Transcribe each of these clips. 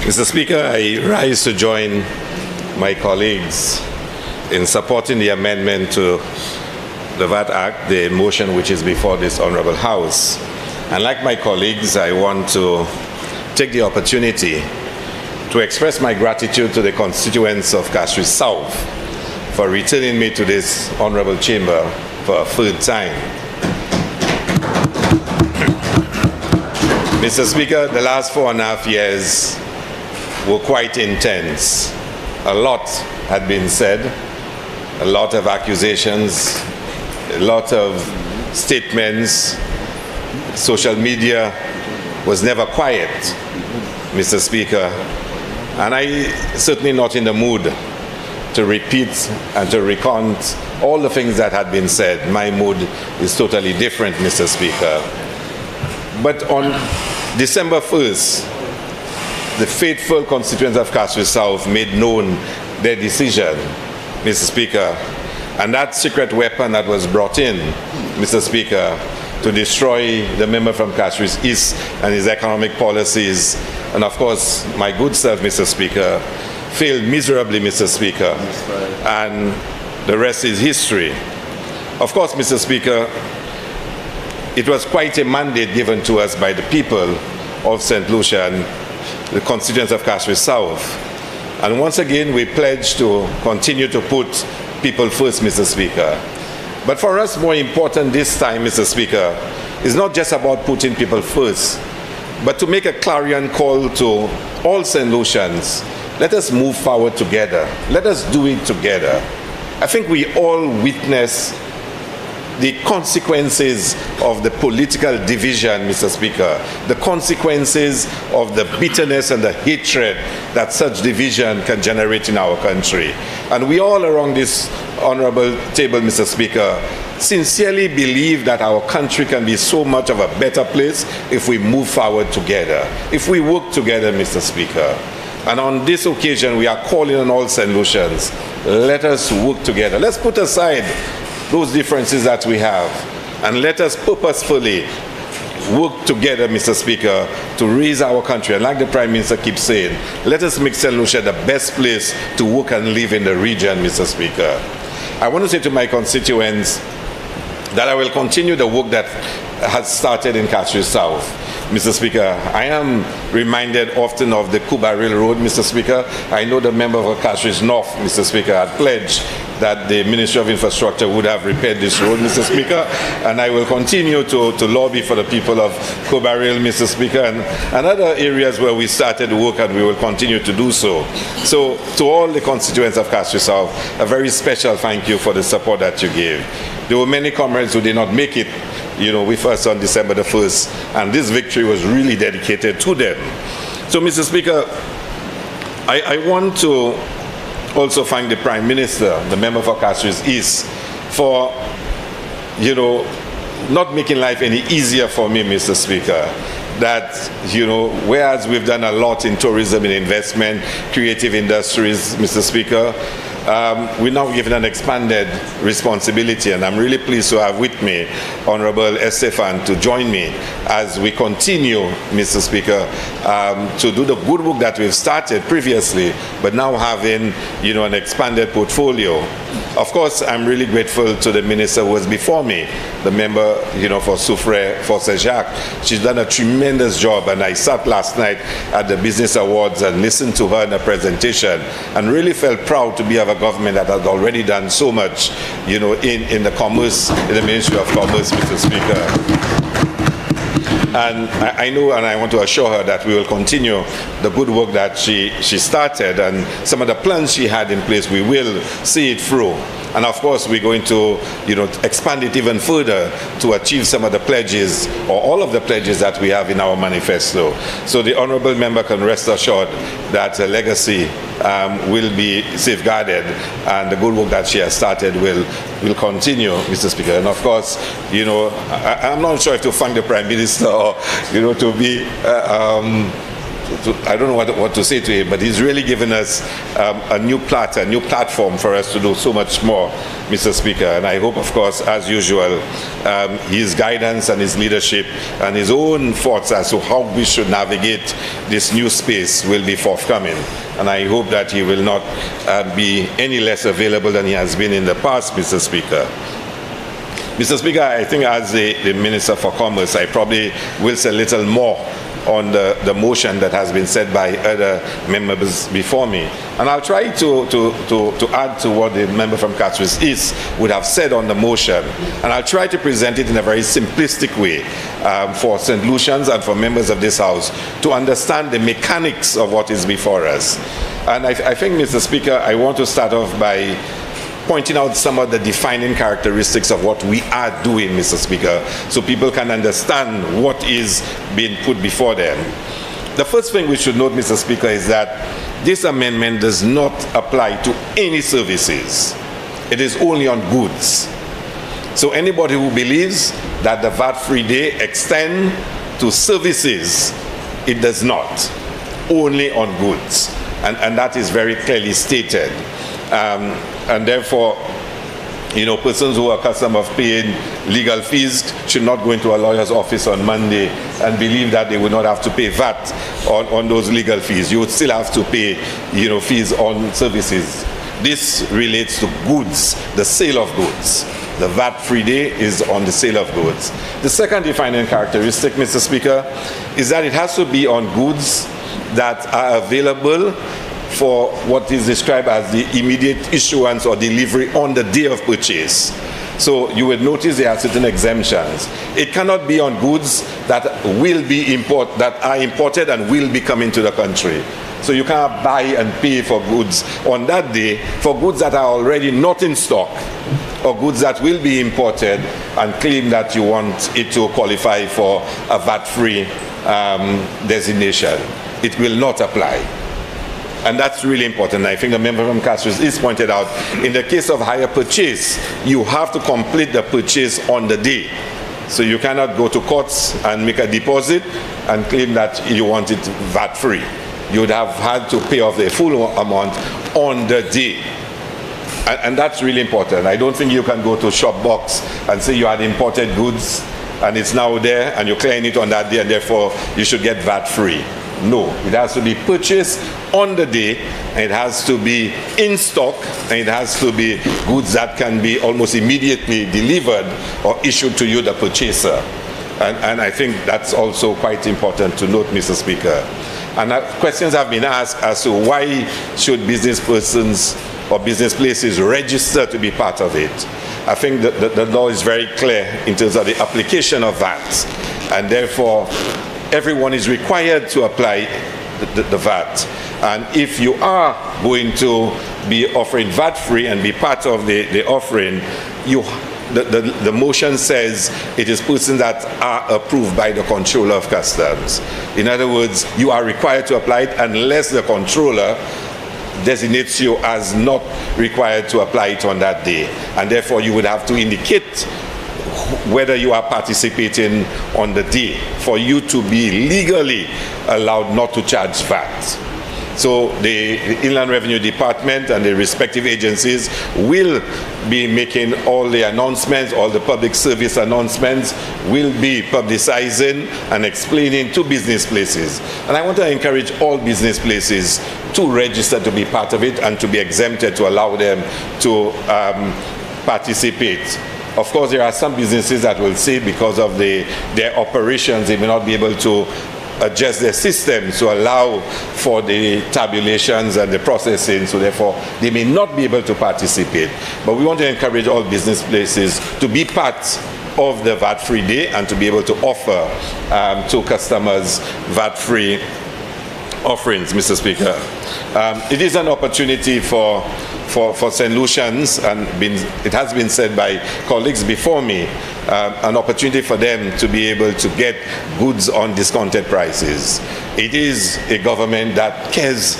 Mr. Speaker, I rise to join my colleagues in supporting the amendment to the VAT Act, the motion which is before this Honourable House. And like my colleagues, I want to take the opportunity to express my gratitude to the constituents of Castries South for returning me to this Honourable Chamber for a third time. Mr. Speaker, the last 4.5 years were quite intense. A lot had been said, a lot of accusations, a lot of statements. Social media was never quiet, Mr. Speaker, and I certainly not in the mood to repeat and to recount all the things that had been said. My mood is totally different, Mr. Speaker. But on December 1st, the faithful constituents of Castries South made known their decision, Mr. Speaker, and that secret weapon that was brought in, Mr. Speaker, to destroy the member from Castries East and his economic policies, and of course, my good self, Mr. Speaker, failed miserably, Mr. Speaker, and the rest is history. Of course, Mr. Speaker, it was quite a mandate given to us by the people of St. Lucia and the constituents of Castries South. And once again, we pledge to continue to put people first, Mr. Speaker. But for us, more important this time, Mr. Speaker, is not just about putting people first, but to make a clarion call to all St. Lucians. Let us move forward together. Let us do it together. I think we all witness the consequences of the political division, Mr. Speaker, the consequences of the bitterness and the hatred that such division can generate in our country. And we all around this honorable table, Mr. Speaker, sincerely believe that our country can be so much of a better place if we move forward together, if we work together, Mr. Speaker. And on this occasion, we are calling on all St. Lucians, let us work together. Let's put aside those differences that we have, and let us purposefully work together, Mr. Speaker, to raise our country. And like the Prime Minister keeps saying, let us make St. Lucia the best place to work and live in the region, Mr. Speaker. I want to say to my constituents that I will continue the work that has started in Castries South. Mr. Speaker, I am reminded often of the Cuba Railroad, Mr. Speaker. I know the member of Castries North, Mr. Speaker, had pledged that the Ministry of Infrastructure would have repaired this road, Mr. Speaker, and I will continue to lobby for the people of Cuba Rail, Mr. Speaker, and other areas where we started work, and we will continue to do so. So, to all the constituents of Castries South, a very special thank you for the support that you gave. There were many comrades who did not make it, with us on December the 1st, and this victory was really dedicated to them. So, Mr. Speaker, I want to also thank the Prime Minister, the member for Castries East, for, not making life any easier for me, Mr. Speaker. That, whereas we've done a lot in tourism and investment, creative industries, Mr. Speaker, we're now given an expanded responsibility, and I'm really pleased to have with me Honorable Estefan to join me as we continue, Mr. Speaker, to do the good work that we've started previously, but now having, an expanded portfolio. Of course, I'm really grateful to the minister who was before me, the member, for Soufrière, for Jacques. She's done a tremendous job, and I sat last night at the Business Awards and listened to her in a presentation, and really felt proud to be of a government that has already done so much, in the commerce, in the Ministry of Commerce, Mr. Speaker. And I know, and I want to assure her that we will continue the good work that she started, and some of the plans she had in place, we will see it through. And of course, we're going to, expand it even further to achieve some of the pledges, or all of the pledges that we have in our manifesto. So the honourable member can rest assured that her legacy will be safeguarded, and the good work that she has started will continue, Mr. Speaker. And of course, I'm not sure if to thank the Prime Minister or, to be I don't know what to say to him, but he's really given us a new platform for us to do so much more, Mr. Speaker. And I hope, of course, as usual, his guidance and his leadership and his own thoughts as to how we should navigate this new space will be forthcoming. And I hope that he will not be any less available than he has been in the past, Mr. Speaker. Mr. Speaker, I think as the Minister for Commerce, I probably will say a little more on the motion that has been said by other members before me. And I'll try to add to what the member from Constituency East would have said on the motion. And I'll try to present it in a very simplistic way for St. Lucians and for members of this House to understand the mechanics of what is before us. And I think, Mr. Speaker, I want to start off by pointing out some of the defining characteristics of what we are doing, Mr. Speaker, so people can understand what is being put before them. The first thing we should note, Mr. Speaker, is that this amendment does not apply to any services. It is only on goods. So anybody who believes that the VAT-free day extends to services, it does not. Only on goods. And that is very clearly stated. And therefore, persons who are accustomed of paying legal fees should not go into a lawyer's office on Monday and believe that they would not have to pay VAT on those legal fees. You would still have to pay, fees on services. This relates to goods, the sale of goods. The VAT-free day is on the sale of goods. The second defining characteristic, Mr. Speaker, is that it has to be on goods that are available for what is described as the immediate issuance or delivery on the day of purchase. So you will notice there are certain exemptions. It cannot be on goods that are imported and will be coming to the country. So you cannot buy and pay for goods on that day for goods that are already not in stock or goods that will be imported and claim that you want it to qualify for a VAT-free designation. It will not apply. And that's really important. I think the member from Constituency is pointed out, in the case of hire purchase, you have to complete the purchase on the day. So you cannot go to courts and make a deposit and claim that you want it VAT-free. You would have had to pay off the full amount on the day. And that's really important. I don't think you can go to Shopbox and say you had imported goods and it's now there and you're clearing it on that day and therefore you should get VAT-free. No, it has to be purchased on the day, and it has to be in stock, and it has to be goods that can be almost immediately delivered or issued to you, the purchaser. And I think that's also quite important to note, Mr. Speaker. And questions have been asked as to why should business persons or business places register to be part of it. I think that the law is very clear in terms of the application of VAT, and therefore everyone is required to apply the VAT. And if you are going to be offering VAT-free and be part of the offering, the motion says it is persons that are approved by the controller of customs. In other words, you are required to apply it unless the controller designates you as not required to apply it on that day. And therefore, you would have to indicate whether you are participating on the day for you to be legally allowed not to charge VAT. So the Inland Revenue Department and the respective agencies will be making all the announcements, all the public service announcements, will be publicizing and explaining to business places. And I want to encourage all business places to register to be part of it and to be exempted to allow them to participate. Of course, there are some businesses that will say because of their operations, they may not be able to adjust their system to allow for the tabulations and the processing, so therefore they may not be able to participate. But we want to encourage all business places to be part of the VAT-free day and to be able to offer to customers VAT-free offerings, Mr. Speaker. It is an opportunity for St. Lucians, and it has been said by colleagues before me, an opportunity for them to be able to get goods on discounted prices. It is a government that cares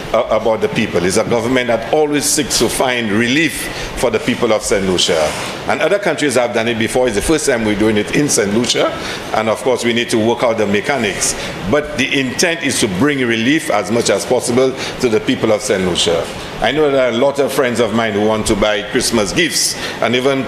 about the people. It's a government that always seeks to find relief for the people of St. Lucia. And other countries have done it before. It's the first time we're doing it in St. Lucia. And of course, we need to work out the mechanics. But the intent is to bring relief as much as possible to the people of St. Lucia. I know there are a lot of friends of mine who want to buy Christmas gifts, and even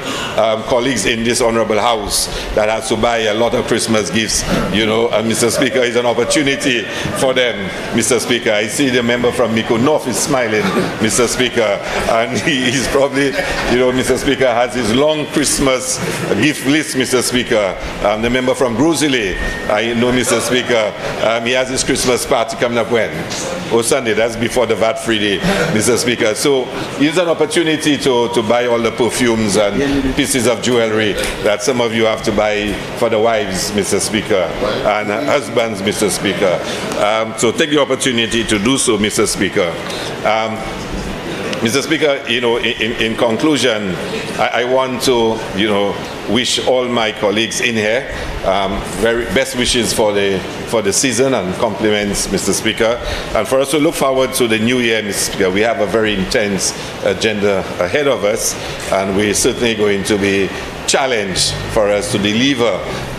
colleagues in this honorable house that has to buy a lot of Christmas gifts, you know, and Mr. Speaker, is an opportunity for them, Mr. Speaker. I see the member from Miko North is smiling, Mr. Speaker, and he's probably, you know, Mr. Speaker, has his long Christmas gift list, Mr. Speaker. The member from Grozile, I know, Mr. Speaker, he has his Christmas party coming up when? Oh, Sunday, that's before the VAT-free day, Mr. Speaker. So it's an opportunity to buy all the perfumes and pieces of jewelry that some of you have to buy for the wives, Mr. Speaker, and husbands, Mr. Speaker. So take the opportunity to do so, Mr. Speaker. Mr. Speaker, you know, in conclusion, I want to, you know, wish all my colleagues in here very best wishes for the season and compliments, Mr. Speaker. And for us to look forward to the new year, Mr. Speaker, we have a very intense agenda ahead of us, and we're certainly going to be challenged for us to deliver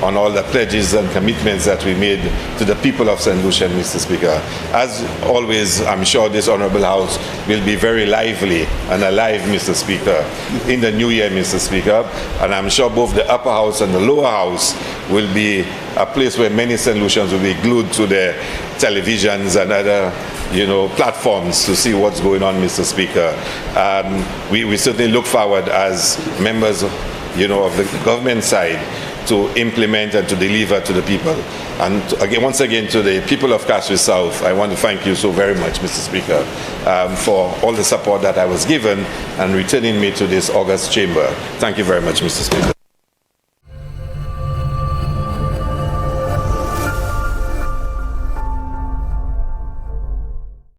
on all the pledges and commitments that we made to the people of St. Lucia, Mr. Speaker. As always, I'm sure this Honourable House will be very lively and alive, Mr. Speaker, in the new year, Mr. Speaker. And I'm sure both the upper house and the lower house will be a place where many St. Lucians will be glued to their televisions and other, you know, platforms to see what's going on, Mr. Speaker. We certainly look forward as members, you know, of the government side to implement and to deliver to the people. And again, once again, to the people of Kaswi South, I want to thank you so very much, Mr. Speaker, for all the support that I was given and returning me to this august chamber. Thank you very much, Mr. Speaker.